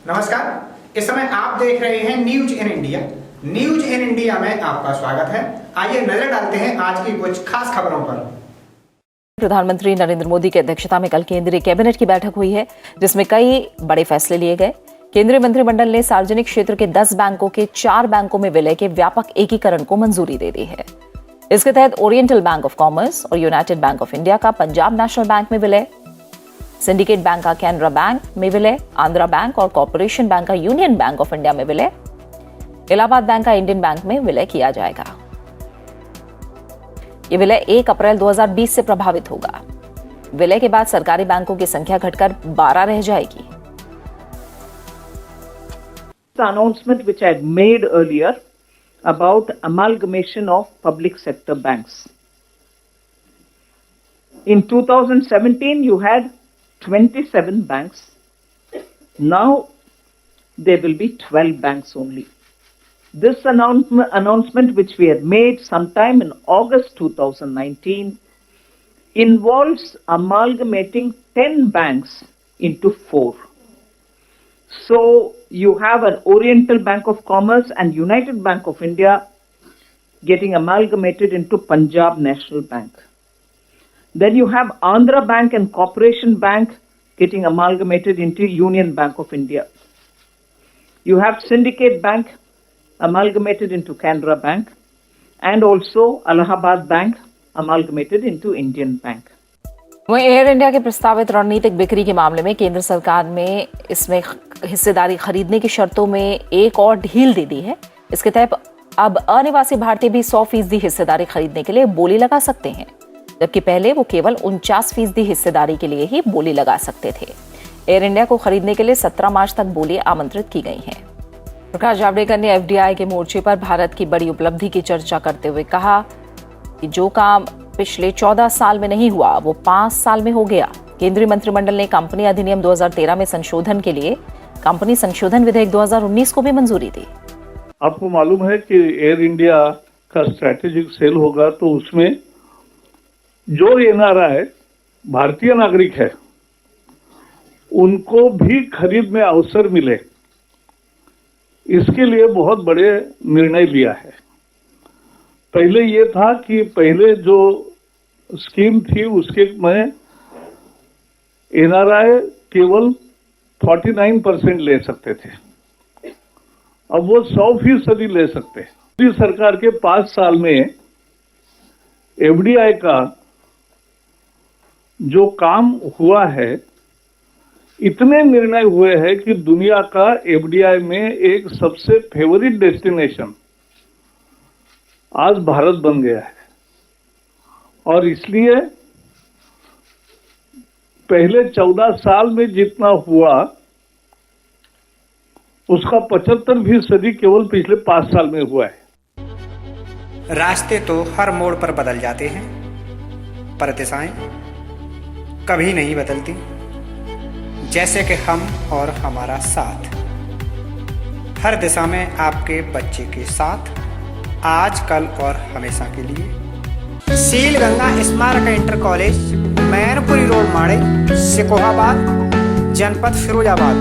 नमस्कार, इस समय आप देख रहे हैं news in India. News in India में आपका स्वागत है। आइए नजर डालते हैं आज की कुछ खास खबरों पर। प्रधानमंत्री नरेंद्र मोदी की अध्यक्षता में कल केंद्रीय कैबिनेट की बैठक हुई है, जिसमें कई बड़े फैसले लिए गए। केंद्रीय मंत्रिमंडल ने सार्वजनिक क्षेत्र के 10 बैंकों के 4 बैंकों में विलय के व्यापक एकीकरण को मंजूरी दे दी है। इसके तहत ओरिएंटल बैंक ऑफ कॉमर्स और यूनाइटेड बैंक ऑफ इंडिया का पंजाब नेशनल बैंक में विलय, सिंडिकेट बैंक का कैनरा बैंक में विलय, आंध्रा बैंक और कॉर्पोरेशन बैंक का यूनियन बैंक ऑफ इंडिया में विलय, इलाहाबाद बैंक का इंडियन बैंक में विलय किया जाएगा। ये विलय 1 अप्रैल 2020 से प्रभावित होगा। विलय के बाद सरकारी बैंकों की संख्या घटकर 12 रह जाएगी। The announcement which I had made earlier about amalgamation of public sector banks. In 2017, you had 27 banks. Now there will be 12 banks only. This announcement which we had made sometime in August 2019 involves amalgamating 10 banks into 4. So you have an Oriental Bank of Commerce and United Bank of India getting amalgamated into Punjab National Bank. Then you have Andhra Bank and Corporation Bank getting amalgamated into Union Bank of India. You have Syndicate Bank amalgamated into Canara Bank and also Allahabad Bank amalgamated into Indian Bank. वहीं air India के प्रस्तावित रणनीतिक बिक्री के मामले में केंद्र सरकार ने इसमें हिस्सेदारी खरीदने की शर्तों में एक और ढील दे दी है। इसके तहत अब अनिवासी भारतीय भी 100% हिस्सेदारी खरीदने के लिए बोली लगा सकते हैं, जबकि पहले वो केवल 49% हिस्सेदारी के लिए ही बोली लगा सकते थे। एयर इंडिया को खरीदने के लिए 17 मार्च तक बोली आमंत्रित की गई है। प्रकाश जावड़ेकर ने एफडीआई के मोर्चे पर भारत की बड़ी उपलब्धि की चर्चा करते हुए कहा कि जो काम पिछले 14 साल में नहीं हुआ वो 5 साल में हो गया। केंद्रीय मंत्रिमंडल ने कंपनी अधिनियम 2013 में संशोधन के लिए कंपनी संशोधन विधेयक 2019 को भी मंजूरी दी। आपको मालूम है कि एयर इंडिया का स्ट्रैटेजिक सेल होगा तो उसमें जो एनआरआई भारतीय नागरिक है उनको भी खरीद में अवसर मिले, इसके लिए बहुत बड़े निर्णय लिया है। पहले ये था कि पहले जो स्कीम थी उसके में एनआरआई केवल 49% ले सकते थे, अब वो 100% ले सकते हैं। मोदी सरकार के 5 साल में एफडीआई का जो काम हुआ है, इतने निर्णय हुए हैं कि दुनिया का एफडीआई में एक सबसे फेवरेट डेस्टिनेशन आज भारत बन गया है। और इसलिए पहले 14 साल में जितना हुआ उसका 75% केवल पिछले 5 साल में हुआ है। रास्ते तो हर मोड़ पर बदल जाते हैं, पर दिशाएं कभी नहीं बदलती, जैसे कि हम और हमारा साथ। हर दिशा में आपके बच्चे के साथ, आज कल और हमेशा के लिए। सील गंगा स्मारक इंटर कॉलेज, मैनपुरी रोड, माड़े, सिकोहाबाद, जनपद फिरोजाबाद।